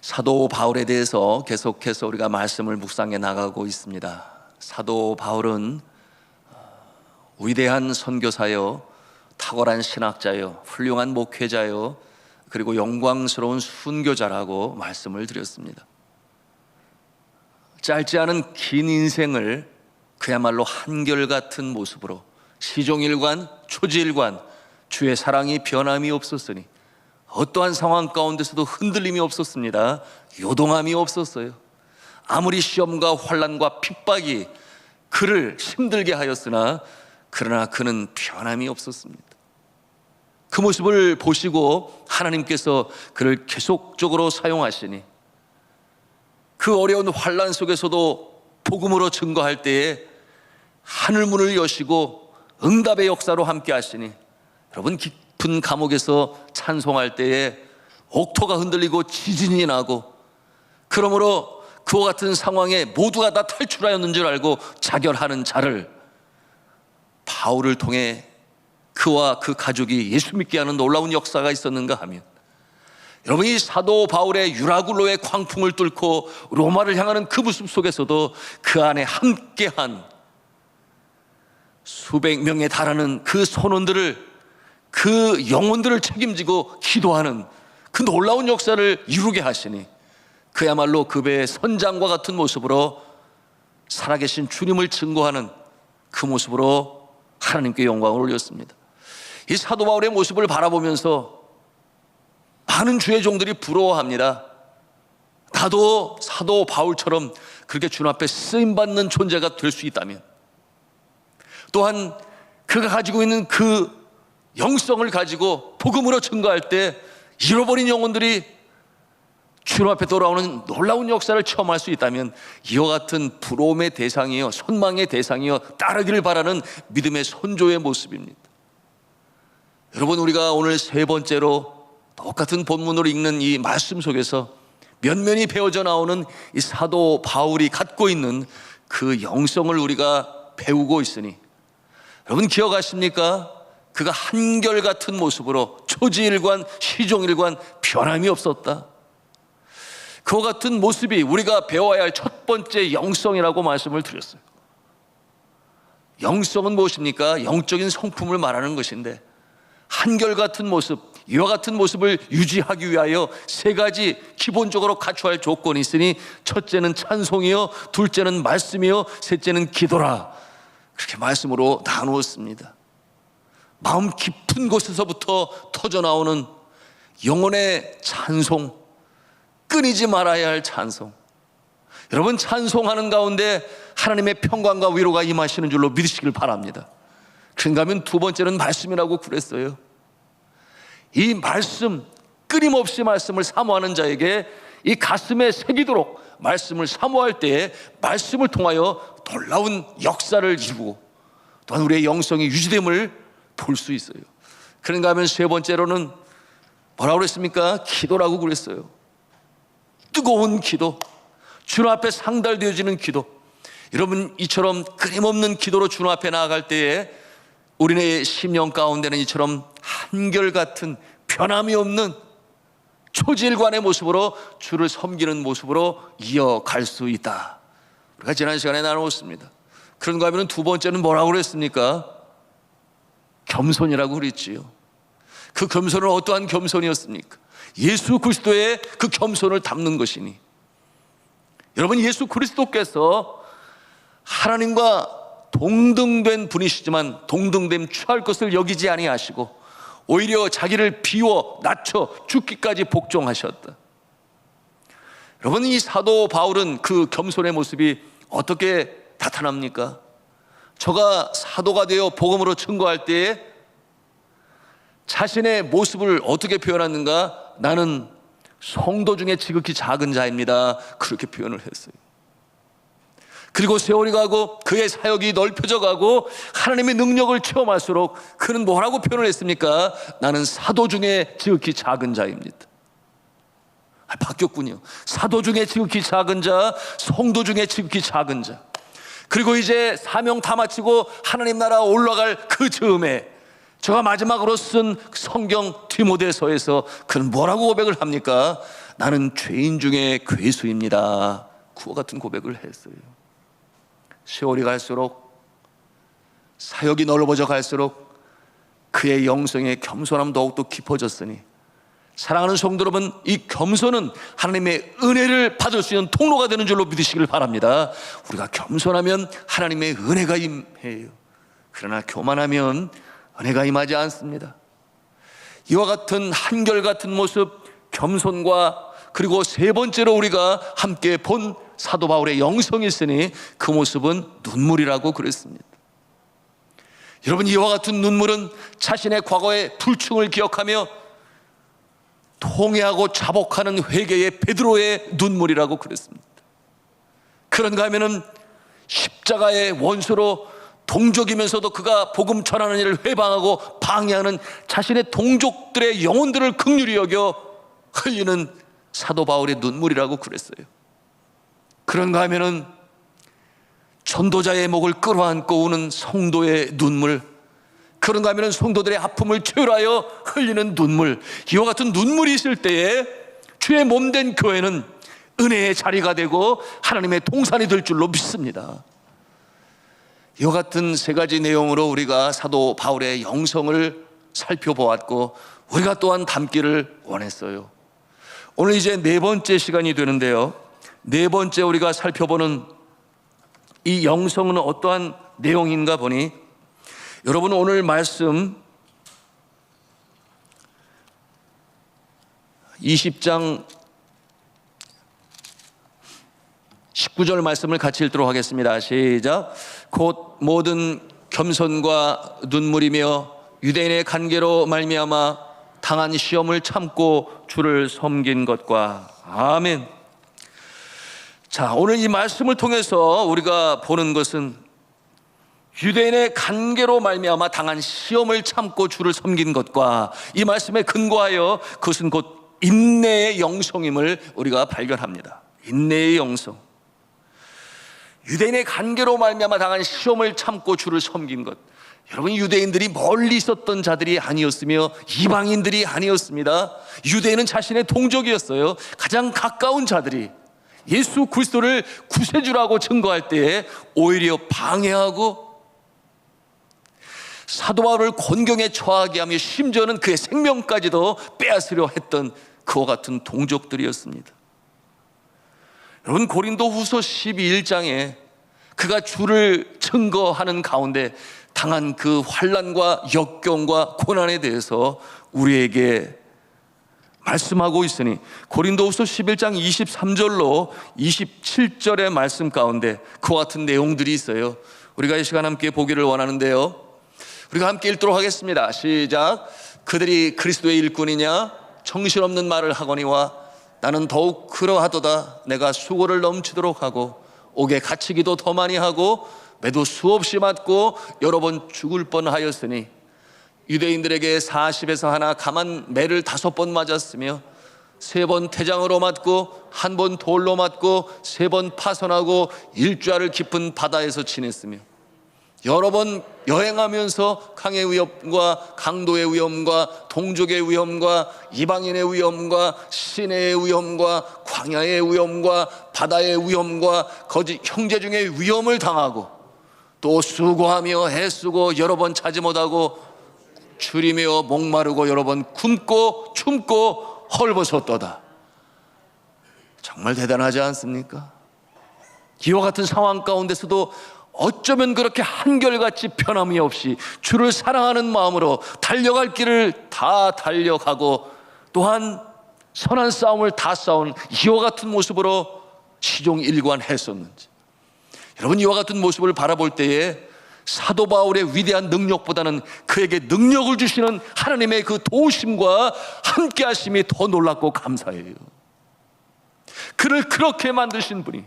사도 바울에 대해서 계속해서 우리가 말씀을 묵상해 나가고 있습니다. 사도 바울은 위대한 선교사요, 탁월한 신학자요, 훌륭한 목회자요, 그리고 영광스러운 순교자라고 말씀을 드렸습니다. 짧지 않은 긴 인생을 그야말로 한결같은 모습으로 시종일관, 초지일관 주의 사랑이 변함이 없었으니 어떠한 상황 가운데서도 흔들림이 없었습니다. 요동함이 없었어요. 아무리 시험과 환난과 핍박이 그를 힘들게 하였으나 그러나 그는 변함이 없었습니다. 그 모습을 보시고 하나님께서 그를 계속적으로 사용하시니 그 어려운 환난 속에서도 복음으로 증거할 때에 하늘문을 여시고 응답의 역사로 함께 하시니, 여러분 깊은 감옥에서 찬송할 때에 옥토가 흔들리고 지진이 나고, 그러므로 그와 같은 상황에 모두가 다 탈출하였는 줄 알고 자결하는 자를 바울을 통해 그와 그 가족이 예수 믿게 하는 놀라운 역사가 있었는가 하면, 여러분 이 사도 바울의 유라굴로의 광풍을 뚫고 로마를 향하는 그 모습 속에서도 그 안에 함께한 수백 명에 달하는 그 선원들을, 그 영혼들을 책임지고 기도하는 그 놀라운 역사를 이루게 하시니, 그야말로 그 배의 선장과 같은 모습으로 살아계신 주님을 증거하는 그 모습으로 하나님께 영광을 올렸습니다. 이 사도 바울의 모습을 바라보면서 많은 주의 종들이 부러워합니다. 나도 사도 바울처럼 그렇게 주님 앞에 쓰임받는 존재가 될 수 있다면, 또한 그가 가지고 있는 그 영성을 가지고 복음으로 증거할 때 잃어버린 영혼들이 주님 앞에 돌아오는 놀라운 역사를 체험할 수 있다면, 이와 같은 부러움의 대상이요, 선망의 대상이요, 따르기를 바라는 믿음의 선조의 모습입니다. 여러분, 우리가 오늘 세 번째로 똑같은 본문으로 읽는 이 말씀 속에서 면면이 배어져 나오는 이 사도 바울이 갖고 있는 그 영성을 우리가 배우고 있으니, 여러분 기억하십니까? 그가 한결같은 모습으로 초지일관, 시종일관 변함이 없었다. 그와 같은 모습이 우리가 배워야 할 첫 번째 영성이라고 말씀을 드렸어요. 영성은 무엇입니까? 영적인 성품을 말하는 것인데, 한결같은 모습, 이와 같은 모습을 유지하기 위하여 세 가지 기본적으로 갖춰야 할 조건이 있으니, 첫째는 찬송이요, 둘째는 말씀이요, 셋째는 기도라. 그렇게 말씀으로 나누었습니다. 마음 깊은 곳에서부터 터져나오는 영혼의 찬송, 끊이지 말아야 할 찬송. 여러분, 찬송하는 가운데 하나님의 평강과 위로가 임하시는 줄로 믿으시길 바랍니다. 그런가 하면 두 번째는 말씀이라고 그랬어요. 이 말씀, 끊임없이 말씀을 사모하는 자에게 이 가슴에 새기도록 말씀을 사모할 때에 말씀을 통하여 놀라운 역사를 이루고, 또한 우리의 영성이 유지됨을 볼 수 있어요. 그런가 하면 세 번째로는 뭐라고 그랬습니까? 기도라고 그랬어요. 뜨거운 기도, 주님 앞에 상달되어지는 기도. 여러분, 이처럼 끊임없는 기도로 주님 앞에 나아갈 때에 우리의 심령 가운데는 이처럼 한결같은 변함이 없는 초지일관의 모습으로 주를 섬기는 모습으로 이어갈 수 있다. 우리가 지난 시간에 나누었습니다. 그런가 하면 두 번째는 뭐라고 그랬습니까? 겸손이라고 그랬지요. 그 겸손은 어떠한 겸손이었습니까? 예수 그리스도의 그 겸손을 담는 것이니, 여러분 예수 그리스도께서 하나님과 동등된 분이시지만 동등됨 취할 것을 여기지 아니하시고 오히려 자기를 비워 낮춰 죽기까지 복종하셨다. 여러분, 이 사도 바울은 그 겸손의 모습이 어떻게 나타납니까? 저가 사도가 되어 복음으로 증거할 때에 자신의 모습을 어떻게 표현하는가? 나는 성도 중에 지극히 작은 자입니다. 그렇게 표현을 했어요. 그리고 세월이 가고 그의 사역이 넓혀져 가고 하나님의 능력을 체험할수록 그는 뭐라고 표현을 했습니까? 나는 사도 중에 지극히 작은 자입니다. 바뀌었군요. 사도 중에 지극히 작은 자, 성도 중에 지극히 작은 자. 그리고 이제 사명 다 마치고 하나님 나라 올라갈 그 즈음에 제가 마지막으로 쓴 성경 디모데서에서 그는 뭐라고 고백을 합니까? 나는 죄인 중에 괴수입니다. 그와 같은 고백을 했어요. 세월이 갈수록, 사역이 넓어져 갈수록 그의 영성의 겸손함 더욱더 깊어졌으니, 사랑하는 성도 여러분, 이 겸손은 하나님의 은혜를 받을 수 있는 통로가 되는 줄로 믿으시길 바랍니다. 우리가 겸손하면 하나님의 은혜가 임해요. 그러나 교만하면 은혜가 임하지 않습니다. 이와 같은 한결같은 모습, 겸손과, 그리고 세 번째로 우리가 함께 본 사도 바울의 영성이 있으니 그 모습은 눈물이라고 그랬습니다. 여러분, 이와 같은 눈물은 자신의 과거의 불충을 기억하며 통회하고 자복하는 회개의 베드로의 눈물이라고 그랬습니다. 그런가 하면은 십자가의 원수로 동족이면서도 그가 복음 전하는 일을 회방하고 방해하는 자신의 동족들의 영혼들을 긍휼히 여겨 흘리는 사도 바울의 눈물이라고 그랬어요. 그런가 하면은 전도자의 목을 끌어안고 우는 성도의 눈물, 그런가 하면 성도들의 아픔을 초월하여 흘리는 눈물, 이와 같은 눈물이 있을 때에 주의 몸된 교회는 은혜의 자리가 되고 하나님의 동산이 될 줄로 믿습니다. 이와 같은 세 가지 내용으로 우리가 사도 바울의 영성을 살펴보았고 우리가 또한 담기를 원했어요. 오늘 이제 네 번째 시간이 되는데요, 네 번째 우리가 살펴보는 이 영성은 어떠한 내용인가 보니, 여러분 오늘 말씀 20장 19절 말씀을 같이 읽도록 하겠습니다. 시작. 곧 모든 겸손과 눈물이며 유대인의 간계로 말미암아 당한 시험을 참고 주를 섬긴 것과. 아멘. 자, 오늘 이 말씀을 통해서 우리가 보는 것은 유대인의 간계로 말미암아 당한 시험을 참고 주를 섬긴 것과, 이 말씀에 근거하여 그것은 곧 인내의 영성임을 우리가 발견합니다. 인내의 영성. 유대인의 간계로 말미암아 당한 시험을 참고 주를 섬긴 것. 여러분, 유대인들이 멀리 있었던 자들이 아니었으며 이방인들이 아니었습니다. 유대인은 자신의 동족이었어요. 가장 가까운 자들이 예수 그리스도를 구세주라고 증거할 때에 오히려 방해하고 사도 바울을 곤경에 처하게 하며 심지어는 그의 생명까지도 빼앗으려 했던 그와 같은 동족들이었습니다. 여러분, 고린도후서 12장에 그가 주를 증거하는 가운데 당한 그 환난과 역경과 고난에 대해서 우리에게 말씀하고 있으니, 고린도후서 11장 23절로 27절의 말씀 가운데 그와 같은 내용들이 있어요. 우리가 이 시간 함께 보기를 원하는데요, 우리가 함께 읽도록 하겠습니다. 시작. 그들이 그리스도의 일꾼이냐 정신없는 말을 하거니와 나는 더욱 그러하도다. 내가 수고를 넘치도록 하고 옥에 갇히기도 더 많이 하고 매도 수없이 맞고 여러 번 죽을 뻔하였으니 유대인들에게 40에서 하나 감한 매를 5번 맞았으며 3번 태장으로 맞고 1번 돌로 맞고 3번 파손하고 일주일을 깊은 바다에서 지냈으며 여러 번 여행하면서 강의 위험과 강도의 위험과 동족의 위험과 이방인의 위험과 시내의 위험과 광야의 위험과 바다의 위험과 거짓 형제 중에 위험을 당하고 또 수고하며 애쓰고 여러 번 차지 못하고 줄이며 목마르고 여러 번 굶고 춤고 헐벗었도다. 정말 대단하지 않습니까? 이와 같은 상황 가운데서도 어쩌면 그렇게 한결같이 변함이 없이 주를 사랑하는 마음으로 달려갈 길을 다 달려가고 또한 선한 싸움을 다 싸운 이와 같은 모습으로 시종일관했었는지, 여러분, 이와 같은 모습을 바라볼 때에 사도 바울의 위대한 능력보다는 그에게 능력을 주시는 하나님의 그 도우심과 함께 하심이 더 놀랍고 감사해요. 그를 그렇게 만드신 분이,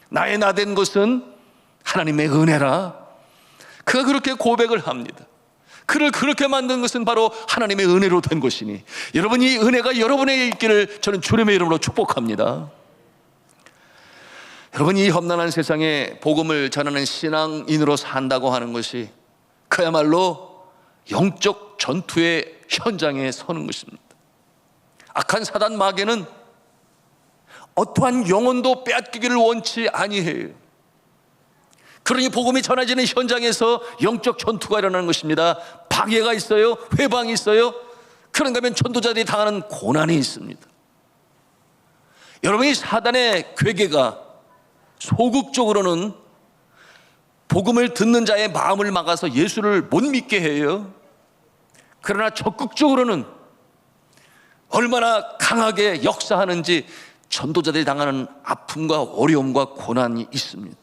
나의 나된 것은 하나님의 은혜라, 그가 그렇게 고백을 합니다. 그를 그렇게 만든 것은 바로 하나님의 은혜로 된 것이니 여러분, 이 은혜가 여러분에게 있기를 저는 주님의 이름으로 축복합니다. 여러분, 이 험난한 세상에 복음을 전하는 신앙인으로 산다고 하는 것이 그야말로 영적 전투의 현장에 서는 것입니다. 악한 사단 마귀는 어떠한 영혼도 빼앗기기를 원치 아니해요. 그러니 복음이 전해지는 현장에서 영적 전투가 일어나는 것입니다. 방해가 있어요. 회방이 있어요. 그런가 하면 전도자들이 당하는 고난이 있습니다. 여러분이 사단의 괴계가 소극적으로는 복음을 듣는 자의 마음을 막아서 예수를 못 믿게 해요. 그러나 적극적으로는 얼마나 강하게 역사하는지 전도자들이 당하는 아픔과 어려움과 고난이 있습니다.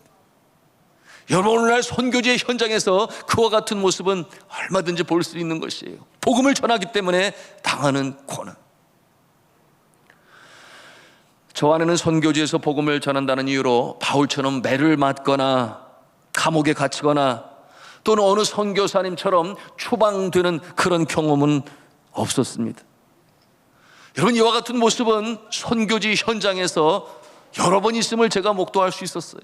여러분, 오늘날 선교지의 현장에서 그와 같은 모습은 얼마든지 볼 수 있는 것이에요. 복음을 전하기 때문에 당하는 고난. 저 안에는 선교지에서 복음을 전한다는 이유로 바울처럼 매를 맞거나 감옥에 갇히거나 또는 어느 선교사님처럼 추방되는 그런 경험은 없었습니다. 여러분, 이와 같은 모습은 선교지 현장에서 여러 번 있음을 제가 목도할 수 있었어요.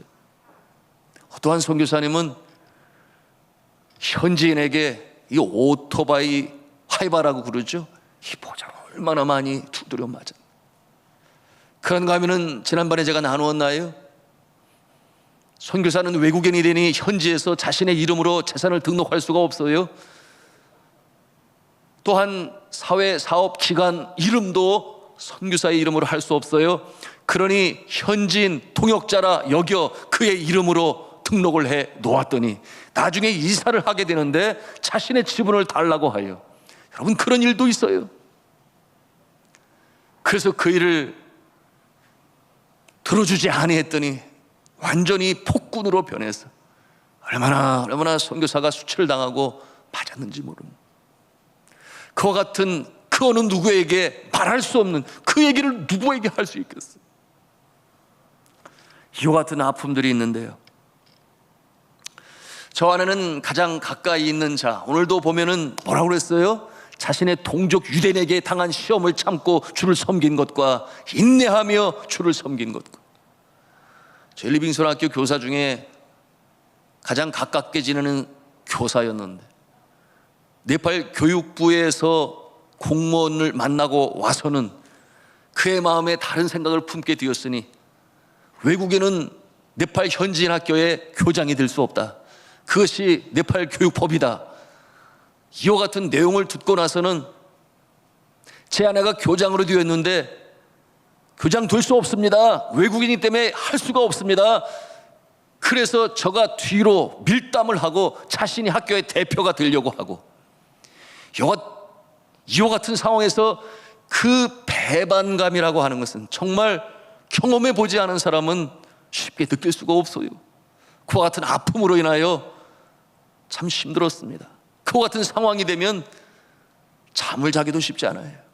어떠한 선교사님은 현지인에게 이 오토바이 화이바라고 그러죠. 이 보자로 얼마나 많이 두드려 맞아. 그런가 하면은 지난번에 제가 나누었나요? 선교사는 외국인이 되니 현지에서 자신의 이름으로 재산을 등록할 수가 없어요. 또한 사회사업기관 이름도 선교사의 이름으로 할 수 없어요. 그러니 현지인 통역자라 여겨 그의 이름으로 등록을 해 놓았더니 나중에 이사를 하게 되는데 자신의 지분을 달라고 하여. 여러분, 그런 일도 있어요. 그래서 그 일을 들어주지 아니했더니 완전히 폭군으로 변해서 얼마나 선교사가 수치를 당하고 맞았는지 모릅니다. 그와 같은 그 어느 누구에게 말할 수 없는 그 얘기를 누구에게 할 수 있겠어요? 이와 같은 아픔들이 있는데요, 저 안에는 가장 가까이 있는 자, 오늘도 보면은 뭐라고 그랬어요? 자신의 동족 유대인에게 당한 시험을 참고 주를 섬긴 것과 인내하며 주를 섬긴 것과. 저희 리빙스턴 학교 교사 중에 가장 가깝게 지내는 교사였는데 네팔 교육부에서 공무원을 만나고 와서는 그의 마음에 다른 생각을 품게 되었으니 외국인은 네팔 현지인 학교의 교장이 될 수 없다. 그것이 네팔 교육법이다. 이와 같은 내용을 듣고 나서는 제 아내가 교장으로 되었는데 교장 될 수 없습니다. 외국인이기 때문에 할 수가 없습니다. 그래서 저가 뒤로 밀담을 하고 자신이 학교의 대표가 되려고 하고, 이와 같은 상황에서 그 배반감이라고 하는 것은 정말 경험해 보지 않은 사람은 쉽게 느낄 수가 없어요. 그와 같은 아픔으로 인하여 참 힘들었습니다. 그와 같은 상황이 되면 잠을 자기도 쉽지 않아요.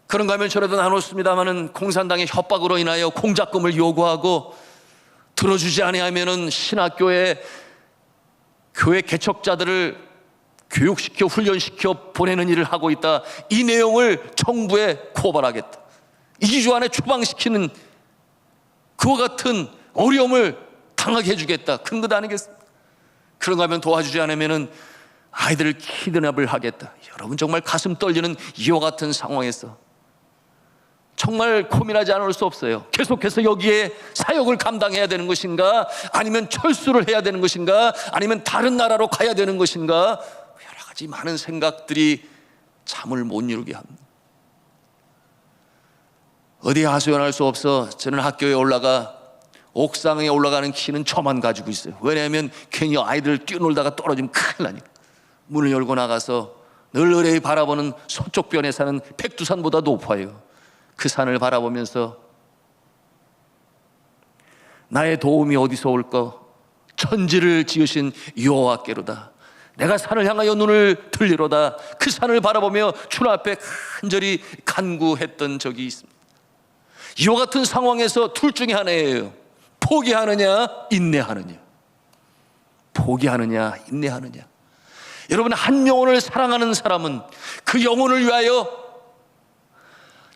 그런가 하면 전에도 나눴습니다마는 공산당의 협박으로 인하여 공작금을 요구하고 들어주지 아니하면은 신학교에 교회 개척자들을 교육시켜 훈련시켜 보내는 일을 하고 있다. 이 내용을 정부에 고발하겠다. 2주 안에 추방시키는 그와 같은 어려움을 당하게 해주겠다. 그런 것 아니겠습니까? 그런가 하면 도와주지 않으면은 아이들을 키드납을 하겠다. 여러분, 정말 가슴 떨리는 이와 같은 상황에서 정말 고민하지 않을 수 없어요. 계속해서 여기에 사역을 감당해야 되는 것인가, 아니면 철수를 해야 되는 것인가, 아니면 다른 나라로 가야 되는 것인가, 여러 가지 많은 생각들이 잠을 못 이루게 합니다. 어디에 하소연할 수 없어 저는 학교에 옥상에 올라가는 키는 저만 가지고 있어요. 왜냐하면 괜히 아이들 뛰어놀다가 떨어지면 큰일 나니까. 문을 열고 나가서 널널히 바라보는 서쪽변에 사는 백두산보다 높아요. 그 산을 바라보면서 나의 도움이 어디서 올까? 천지를 지으신 여호와께로다. 내가 산을 향하여 눈을 들리로다. 그 산을 바라보며 주님 앞에 간절히 간구했던 적이 있습니다. 이와 같은 상황에서 둘 중에 하나예요. 포기하느냐, 인내하느냐. 포기하느냐, 인내하느냐. 여러분, 한 영혼을 사랑하는 사람은 그 영혼을 위하여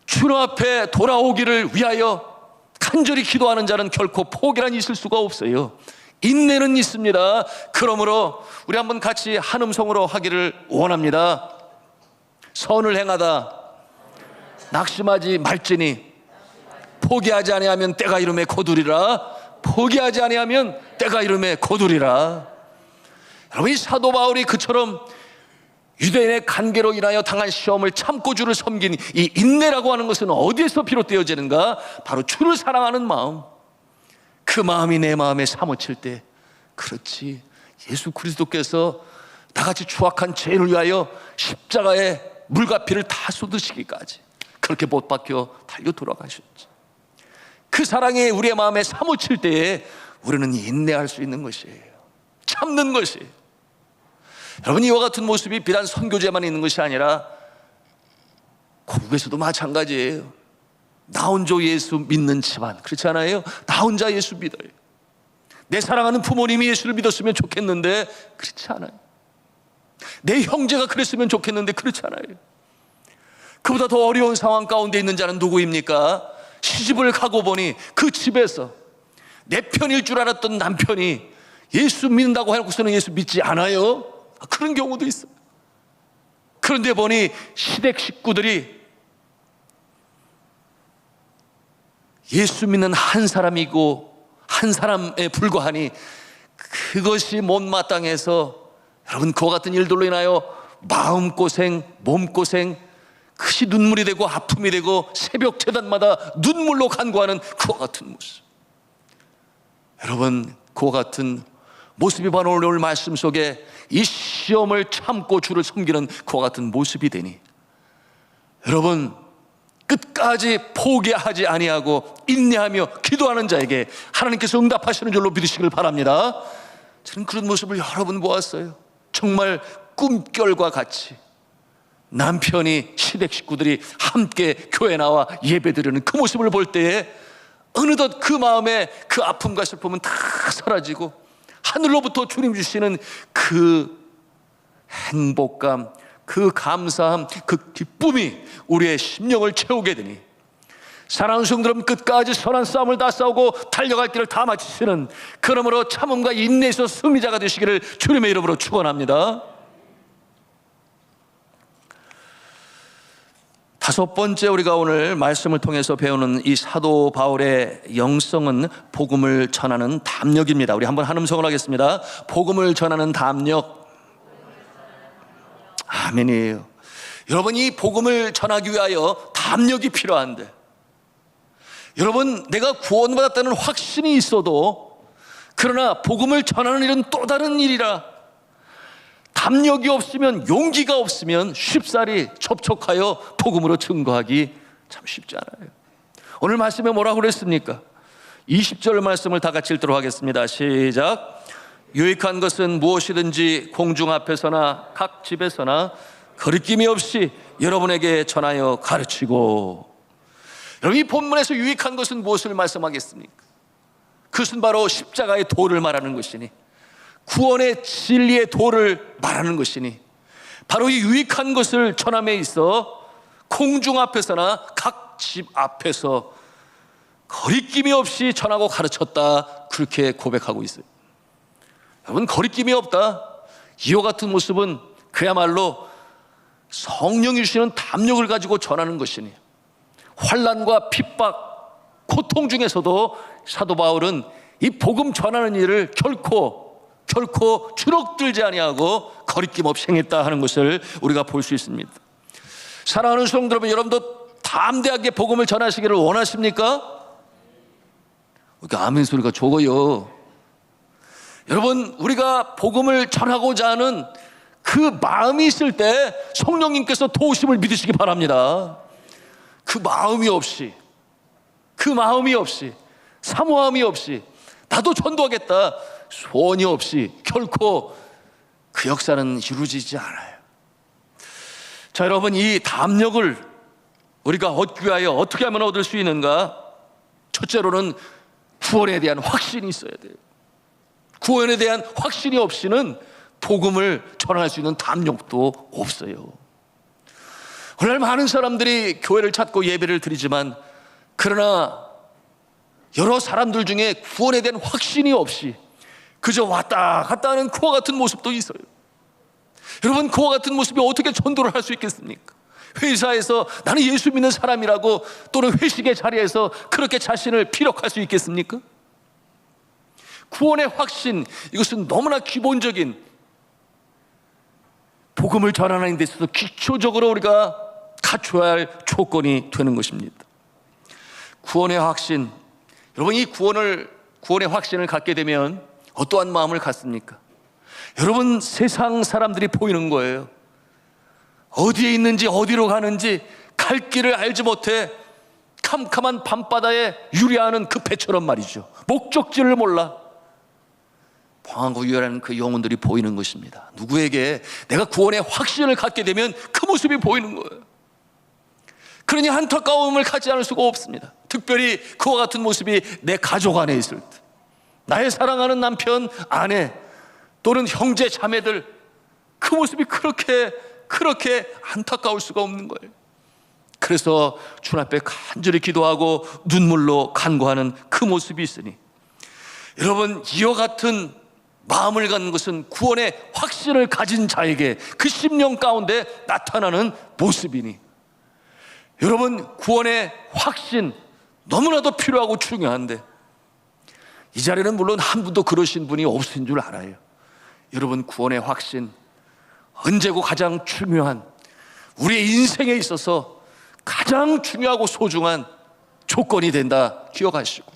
주님 앞에 돌아오기를 위하여 간절히 기도하는 자는 결코 포기란 있을 수가 없어요. 인내는 있습니다. 그러므로 우리 한번 같이 한 음성으로 하기를 원합니다. 선을 행하다 낙심하지 말지니 포기하지 아니하면 때가 이름에 거두리라. 포기하지 아니하면 때가 이름에 거두리라. 여러분, 이 사도 바울이 그처럼 유대인의 관계로 인하여 당한 시험을 참고 주를 섬긴 이 인내라고 하는 것은 어디에서 비롯되어지는가? 바로 주를 사랑하는 마음. 그 마음이 내 마음에 사무칠 때, 그렇지, 예수 그리스도께서 나같이 추악한 죄를 위하여 십자가에 물과 피를 다 쏟으시기까지 그렇게 못 박혀 달려 돌아가셨지. 그 사랑이 우리의 마음에 사무칠 때에 우리는 인내할 수 있는 것이에요. 참는 것이에요. 여러분, 이와 같은 모습이 비단 선교제만 있는 것이 아니라 고국에서도 마찬가지예요. 나 혼자 예수 믿는 집안, 그렇지 않아요? 나 혼자 예수 믿어요. 내 사랑하는 부모님이 예수를 믿었으면 좋겠는데 그렇지 않아요. 내 형제가 그랬으면 좋겠는데 그렇지 않아요. 그보다 더 어려운 상황 가운데 있는 자는 누구입니까? 시집을 가고 보니 그 집에서 내 편일 줄 알았던 남편이 예수 믿는다고 해놓고서는 예수 믿지 않아요. 그런 경우도 있어요. 그런데 보니 시댁 식구들이 예수 믿는 한 사람이고 한 사람에 불과하니 그것이 못마땅해서, 여러분, 그와 같은 일들로 인하여 마음고생, 몸고생, 그것이 눈물이 되고 아픔이 되고 새벽 제단마다 눈물로 간구하는 그와 같은 모습. 여러분, 그와 같은 모습이 바로 오늘 말씀 속에 이 시험을 참고 주를 섬기는 그와 같은 모습이 되니, 여러분, 끝까지 포기하지 아니하고 인내하며 기도하는 자에게 하나님께서 응답하시는 줄로 믿으시길 바랍니다. 저는 그런 모습을 여러 번 보았어요. 정말 꿈결과 같이 남편이 시댁 식구들이 함께 교회 나와 예배드리는 그 모습을 볼 때에 어느덧 그 마음에 그 아픔과 슬픔은 다 사라지고 하늘로부터 주님 주시는 그 행복감, 그 감사함, 그 기쁨이 우리의 심령을 채우게 되니, 사랑하는 성도들은 끝까지 선한 싸움을 다 싸우고 달려갈 길을 다 마치시는, 그러므로 참음과 인내에서 승리자가 되시기를 주님의 이름으로 축원합니다. 다섯 번째, 우리가 오늘 말씀을 통해서 배우는 이 사도 바울의 영성은 복음을 전하는 담력입니다. 우리 한번 한 음성을 하겠습니다. 복음을 전하는 담력. 아멘이에요. 여러분, 이 복음을 전하기 위하여 담력이 필요한데, 여러분, 내가 구원받았다는 확신이 있어도, 그러나 복음을 전하는 일은 또 다른 일이라, 담력이 없으면, 용기가 없으면 쉽사리 접촉하여 복음으로 증거하기 참 쉽지 않아요. 오늘 말씀에 뭐라고 그랬습니까? 20절 말씀을 다 같이 읽도록 하겠습니다. 시작. 유익한 것은 무엇이든지 공중 앞에서나 각 집에서나 거리낌이 없이 여러분에게 전하여 가르치고. 여러분, 이 본문에서 유익한 것은 무엇을 말씀하겠습니까? 그것은 바로 십자가의 도를 말하는 것이니, 구원의 진리의 도를 말하는 것이니, 바로 이 유익한 것을 전함에 있어 공중 앞에서나 각 집 앞에서 거리낌이 없이 전하고 가르쳤다, 그렇게 고백하고 있어요. 여러분, 거리낌이 없다, 이와 같은 모습은 그야말로 성령이 주시는 담력을 가지고 전하는 것이니, 환난과 핍박, 고통 중에서도 사도 바울은 이 복음 전하는 일을 결코 주눅들지 아니하고 거리낌 없이 행했다 하는 것을 우리가 볼 수 있습니다. 사랑하는 성도 여러분, 여러분도 담대하게 복음을 전하시기를 원하십니까? 아멘 소리가 적어요. 여러분, 우리가 복음을 전하고자 하는 그 마음이 있을 때 성령님께서 도우심을 믿으시기 바랍니다. 그 마음이 없이, 사모함이 없이, 나도 전도하겠다 소원이 없이 결코 그 역사는 이루어지지 않아요. 자, 여러분, 이 담력을 우리가 얻기 위하여 어떻게 하면 얻을 수 있는가? 첫째로는 구원에 대한 확신이 있어야 돼요. 구원에 대한 확신이 없이는 복음을 전할 수 있는 담력도 없어요. 오늘 많은 사람들이 교회를 찾고 예배를 드리지만, 그러나 여러 사람들 중에 구원에 대한 확신이 없이 그저 왔다 갔다 하는 그와 같은 모습도 있어요. 여러분, 그와 같은 모습이 어떻게 전도를 할 수 있겠습니까? 회사에서 나는 예수 믿는 사람이라고, 또는 회식의 자리에서 그렇게 자신을 피력할 수 있겠습니까? 구원의 확신, 이것은 너무나 기본적인, 복음을 전하는 데 있어서 기초적으로 우리가 갖춰야 할 조건이 되는 것입니다. 구원의 확신, 여러분, 이 구원의 확신을 갖게 되면 어떠한 마음을 갖습니까? 여러분, 세상 사람들이 보이는 거예요. 어디에 있는지 어디로 가는지 갈 길을 알지 못해 캄캄한 밤바다에 유리하는 그 배처럼 말이죠. 목적지를 몰라 방황하고 유리하는 그 영혼들이 보이는 것입니다. 누구에게 내가 구원의 확신을 갖게 되면 그 모습이 보이는 거예요. 그러니 안타까움을 갖지 않을 수가 없습니다. 특별히 그와 같은 모습이 내 가족 안에 있을 때, 나의 사랑하는 남편, 아내, 또는 형제, 자매들, 그 모습이 그렇게 안타까울 수가 없는 거예요. 그래서 주님 앞에 간절히 기도하고 눈물로 간구하는 그 모습이 있으니, 여러분, 이와 같은 마음을 갖는 것은 구원의 확신을 가진 자에게 그 심령 가운데 나타나는 모습이니, 여러분, 구원의 확신 너무나도 필요하고 중요한데, 이 자리는 물론 한 분도 그러신 분이 없으신 줄 알아요. 여러분, 구원의 확신, 언제고 가장 중요한, 우리의 인생에 있어서 가장 중요하고 소중한 조건이 된다 기억하시고,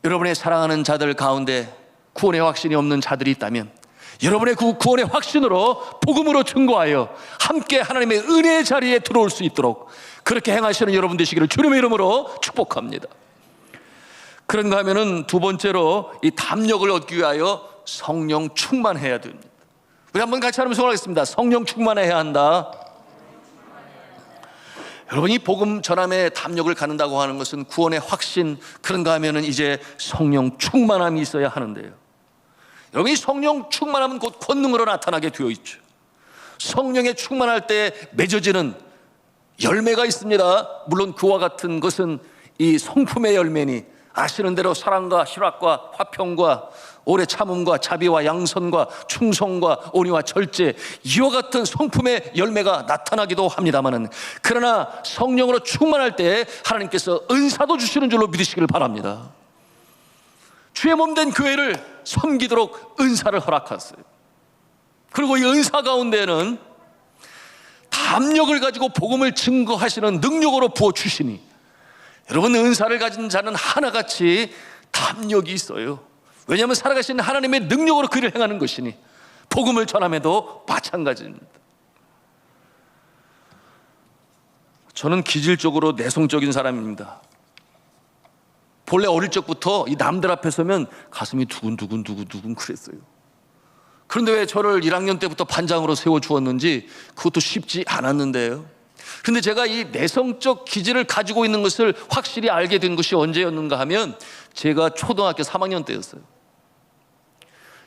여러분의 사랑하는 자들 가운데 구원의 확신이 없는 자들이 있다면, 여러분의 그 구원의 확신으로 복음으로 증거하여 함께 하나님의 은혜의 자리에 들어올 수 있도록 그렇게 행하시는 여러분 되시기를 주님의 이름으로 축복합니다. 그런가 하면은 두 번째로, 이 담력을 얻기 위하여 성령 충만해야 됩니다. 우리 한번 같이 하면서 하겠습니다. 성령 충만해야 한다. 여러분, 이 복음 전함에 담력을 갖는다고 하는 것은 구원의 확신, 그런가 하면은 이제 성령 충만함이 있어야 하는데요. 여러분, 이 성령 충만함은 곧 권능으로 나타나게 되어 있죠. 성령에 충만할 때 맺어지는 열매가 있습니다. 물론 그와 같은 것은 이 성품의 열매니, 아시는 대로 사랑과 희락과 화평과 오래 참음과 자비와 양선과 충성과 온유와 절제, 이와 같은 성품의 열매가 나타나기도 합니다마는, 그러나 성령으로 충만할 때 하나님께서 은사도 주시는 줄로 믿으시길 바랍니다. 주의 몸된 교회를 섬기도록 은사를 허락하세요. 그리고 이 은사 가운데는 담력을 가지고 복음을 증거하시는 능력으로 부어주시니, 여러분, 은사를 가진 자는 하나같이 담력이 있어요. 왜냐하면 살아가신 하나님의 능력으로 그 일을 행하는 것이니, 복음을 전함에도 마찬가지입니다. 저는 기질적으로 내성적인 사람입니다. 본래 어릴 적부터 이 남들 앞에 서면 가슴이 두근두근 그랬어요. 그런데 왜 저를 1학년 때부터 반장으로 세워주었는지 그것도 쉽지 않았는데요. 그런데 제가 이 내성적 기질을 가지고 있는 것을 확실히 알게 된 것이 언제였는가 하면, 제가 초등학교 3학년 때였어요.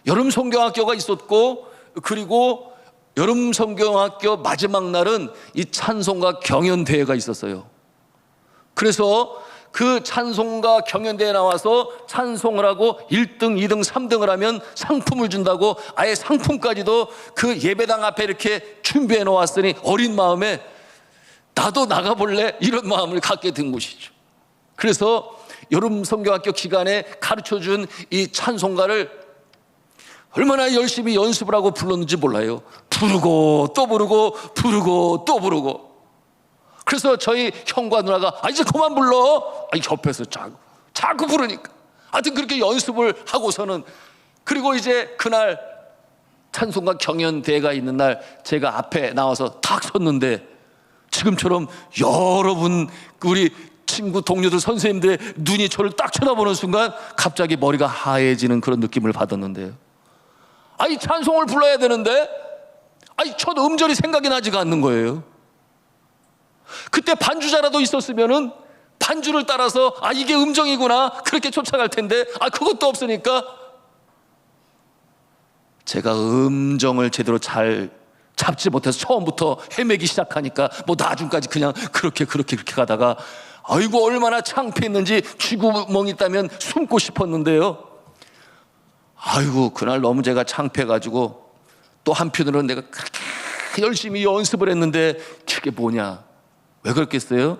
여름 성경학교가 있었고, 그리고 여름 성경학교 마지막 날은 이 찬송가 경연대회가 있었어요. 그래서 그 찬송가 경연대회에 나와서 찬송을 하고 1등, 2등, 3등을 하면 상품을 준다고 아예 상품까지도 그 예배당 앞에 이렇게 준비해 놓았으니, 어린 마음에 나도 나가볼래, 이런 마음을 갖게 된 것이죠. 그래서 여름 성경학교 기간에 가르쳐준 이 찬송가를 얼마나 열심히 연습을 하고 불렀는지 몰라요. 부르고 또 부르고 부르고 또 부르고. 그래서 저희 형과 누나가 이제 그만 불러, 옆에서 자꾸 부르니까 하여튼 그렇게 연습을 하고서는, 그리고 이제 그날 찬송가 경연대회가 있는 날 제가 앞에 나와서 탁 섰는데, 지금처럼 여러분 우리 친구 동료들 선생님들의 눈이 저를 딱 쳐다보는 순간 갑자기 머리가 하얘지는 그런 느낌을 받았는데요. 이 찬송을 불러야 되는데 첫 음절이 생각이 나지가 않는 거예요. 그때 반주자라도 있었으면은 반주를 따라서 이게 음정이구나 그렇게 쫓아갈 텐데, 그것도 없으니까 제가 음정을 제대로 잘 잡지 못해서 처음부터 헤매기 시작하니까 뭐 나중까지 그냥 그렇게 가다가 아이고 얼마나 창피했는지 쥐구멍이 있다면 숨고 싶었는데요. 아이고 그날 너무 제가 창피해가지고 또 한편으로는 내가 그렇게 열심히 연습을 했는데 그게 뭐냐? 왜 그랬겠어요?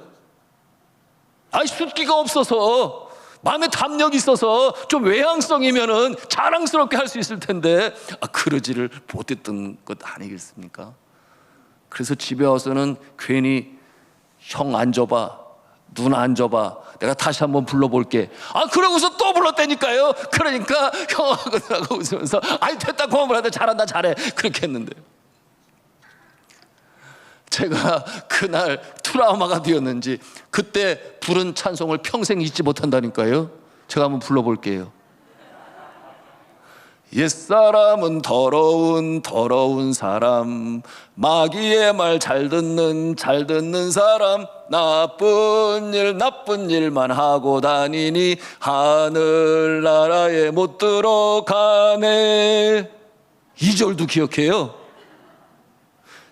숫기가 없어서, 마음에 담력이 있어서 좀 외향성이면은 자랑스럽게 할 수 있을 텐데 그러지를 못했던 것 아니겠습니까? 그래서 집에 와서는 괜히 형 앉아봐, 눈 앉아봐, 내가 다시 한번 불러볼게. 그러고서 또 불렀다니까요. 그러니까 형하고 웃으면서 됐다, 그만 불러도 잘한다, 잘해, 그렇게 했는데 제가 그날 트라우마가 되었는지 그때 부른 찬송을 평생 잊지 못한다니까요. 제가 한번 불러볼게요. 옛사람은 더러운 사람, 마귀의 말 잘 듣는 사람, 나쁜 일만 하고 다니니 하늘나라에 못 들어가네. 2절도 기억해요.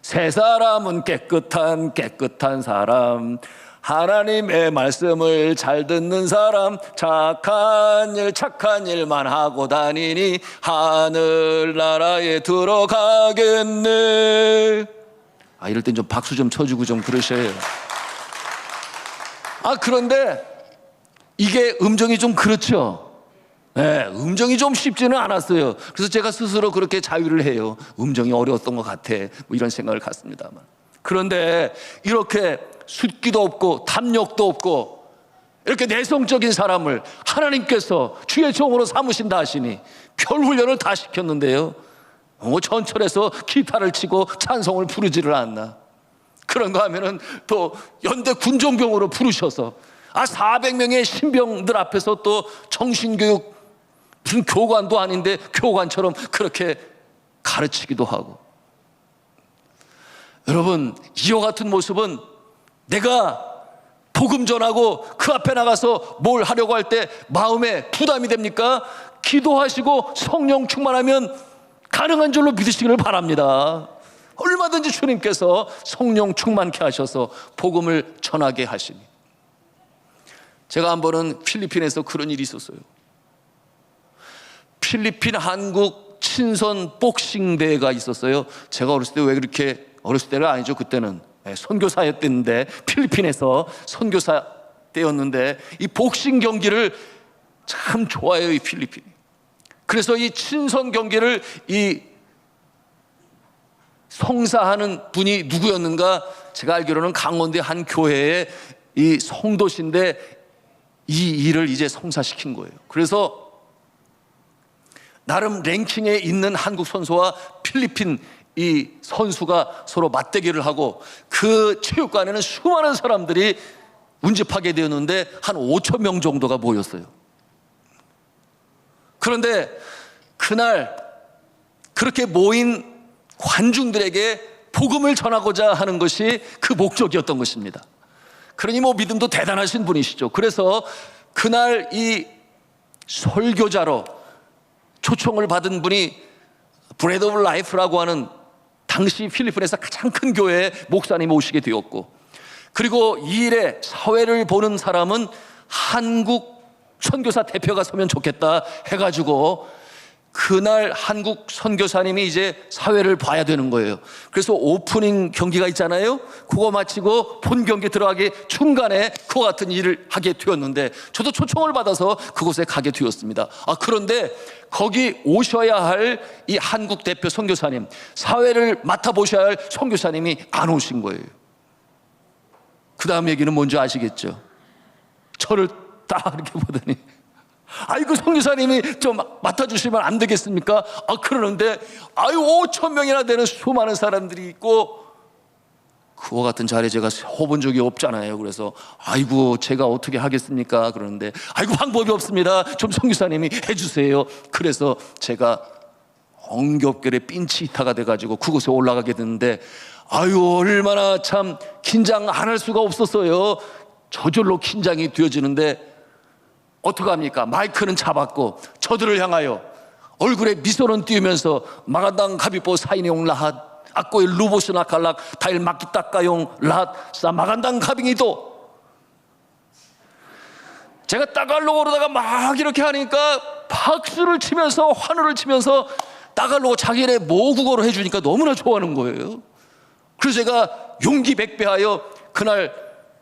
새 사람은 깨끗한 사람, 하나님의 말씀을 잘 듣는 사람, 착한 일만 하고 다니니 하늘나라에 들어가겠네. 이럴 땐 좀 박수 좀 쳐주고 좀 그러셔야 해요. 그런데 이게 음정이 좀 그렇죠. 네, 음정이 좀 쉽지는 않았어요. 그래서 제가 스스로 그렇게 자유를 해요. 음정이 어려웠던 것 같아, 뭐 이런 생각을 갖습니다만. 그런데 이렇게 숫기도 없고 담력도 없고 이렇게 내성적인 사람을 하나님께서 주의 종으로 삼으신다 하시니 별 훈련을 다 시켰는데요, 전철에서 기타를 치고 찬송을 부르지를 않나. 그런가 하면은 또 연대 군종병으로 부르셔서 400명의 신병들 앞에서 또 정신교육, 무슨 교관도 아닌데 교관처럼 그렇게 가르치기도 하고. 여러분, 이와 같은 모습은 내가 복음 전하고 그 앞에 나가서 뭘 하려고 할 때 마음에 부담이 됩니까? 기도하시고 성령 충만하면 가능한 줄로 믿으시기를 바랍니다. 얼마든지 주님께서 성령 충만케 하셔서 복음을 전하게 하시니. 제가 한 번은 필리핀에서 그런 일이 있었어요. 필리핀 한국 친선 복싱 대회가 있었어요. 제가 어렸을 때, 왜 그렇게 어렸을 때가 아니죠, 그때는 선교사였는데, 필리핀에서 선교사 때였는데 이 복싱 경기를 참 좋아해요, 이 필리핀이. 그래서 이 친선 경기를 이 성사하는 분이 누구였는가? 제가 알기로는 강원대 한 교회의 이 성도신데 이 일을 이제 성사시킨 거예요. 그래서 나름 랭킹에 있는 한국 선수와 필리핀 이 선수가 서로 맞대결을 하고 그 체육관에는 수많은 사람들이 운집하게 되었는데 한 5천 명 정도가 모였어요. 그런데 그날 그렇게 모인 관중들에게 복음을 전하고자 하는 것이 그 목적이었던 것입니다. 그러니 뭐 믿음도 대단하신 분이시죠. 그래서 그날 이 설교자로 초청을 받은 분이 브레드 오브 라이프라고 하는 당시 필리핀에서 가장 큰 교회의 목사님이 오시게 되었고, 그리고 이 일에 사회를 보는 사람은 한국 선교사 대표가 서면 좋겠다 해가지고 그날 한국 선교사님이 이제 사회를 봐야 되는 거예요. 그래서 오프닝 경기가 있잖아요. 그거 마치고 본 경기 들어가기 중간에 그와 같은 일을 하게 되었는데 저도 초청을 받아서 그곳에 가게 되었습니다. 그런데 거기 오셔야 할 이 한국 대표 선교사님, 사회를 맡아보셔야 할 선교사님이 안 오신 거예요. 그 다음 얘기는 뭔지 아시겠죠? 저를 딱 이렇게 보더니 그 선교사님이 좀 맡아주시면 안 되겠습니까? 그러는데 5천 명이나 되는 수많은 사람들이 있고 그와 같은 자리에 제가 해본 적이 없잖아요. 그래서 제가 어떻게 하겠습니까? 그러는데 방법이 없습니다. 좀 선교사님이 해주세요. 그래서 제가 엉겹결에 핀치히타가 돼가지고 그곳에 올라가게 됐는데 얼마나 참 긴장 안 할 수가 없었어요. 저절로 긴장이 되어지는데 어떡합니까? 마이크는 잡았고 저들을 향하여 얼굴에 미소는 띄우면서 마가당 가비보 사이네용 라핫 아꼬이 루보스 나칼락 다일 마키타까용 라사 마간당 가빙이도. 제가 따갈로그로다가 막 이렇게 하니까 박수를 치면서 환호를 치면서 따갈로그 자기네 모국어로 해주니까 너무나 좋아하는 거예요. 그래서 제가 용기 백배하여 그날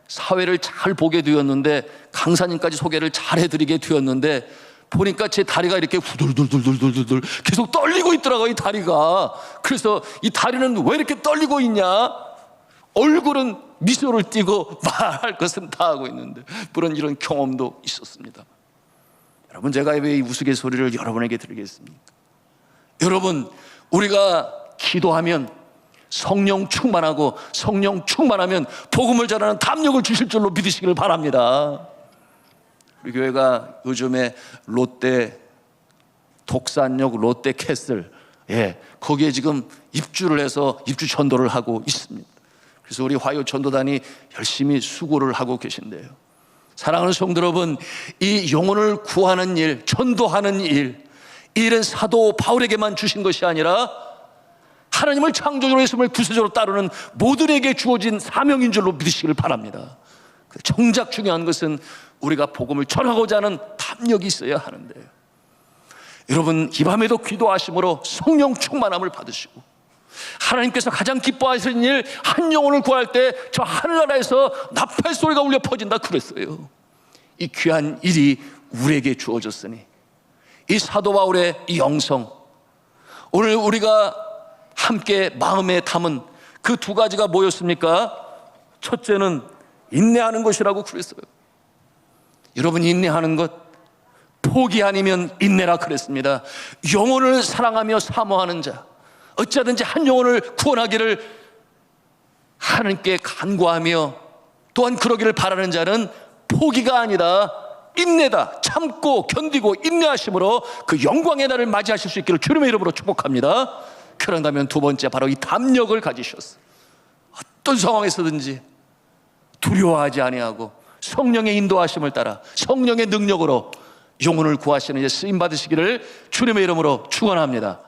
사회를 잘 보게 되었는데, 강사님까지 소개를 잘 해드리게 되었는데, 보니까 제 다리가 이렇게 후들들들들들들 계속 떨리고 있더라고요, 이 다리가. 그래서 이 다리는 왜 이렇게 떨리고 있냐? 얼굴은 미소를 띠고 말할 것은 다 하고 있는데, 물론 이런 경험도 있었습니다. 여러분, 제가 왜 이 우스갯소리를 여러분에게 드리겠습니까? 여러분, 우리가 기도하면 성령 충만하고, 성령 충만하면 복음을 전하는 담력을 주실 줄로 믿으시기를 바랍니다. 우리 교회가 요즘에 롯데 독산역 롯데 캐슬, 거기에 지금 입주를 해서 입주 전도를 하고 있습니다. 그래서 우리 화요 전도단이 열심히 수고를 하고 계신데요. 사랑하는 성도 여러분, 이 영혼을 구하는 일, 전도하는 일, 이 일은 사도 바울에게만 주신 것이 아니라 하나님을 창조주로 예수님을 구세주로 따르는 모두에게 주어진 사명인 줄로 믿으시기를 바랍니다. 정작 중요한 것은 우리가 복음을 전하고자 하는 담력이 있어야 하는데요. 여러분, 이 밤에도 기도하심으로 성령 충만함을 받으시고, 하나님께서 가장 기뻐하시는 일, 한 영혼을 구할 때 저 하늘나라에서 나팔 소리가 울려 퍼진다 그랬어요. 이 귀한 일이 우리에게 주어졌으니, 이 사도 바울의 이 영성, 오늘 우리가 함께 마음에 담은 그 두 가지가 뭐였습니까? 첫째는 인내하는 것이라고 그랬어요. 여러분, 인내하는 것, 포기 아니면 인내라 그랬습니다. 영혼을 사랑하며 사모하는 자, 어찌하든지 한 영혼을 구원하기를 하나님께 간구하며 또한 그러기를 바라는 자는 포기가 아니라 인내다. 참고 견디고 인내하심으로 그 영광의 날을 맞이하실 수 있기를 주님의 이름으로 축복합니다. 그런다면 두 번째, 바로 이 담력을 가지셨어요. 어떤 상황에서든지 두려워하지 아니하고 성령의 인도하심을 따라 성령의 능력으로 영혼을 구하시는 이제 쓰임 받으시기를 주님의 이름으로 축원합니다.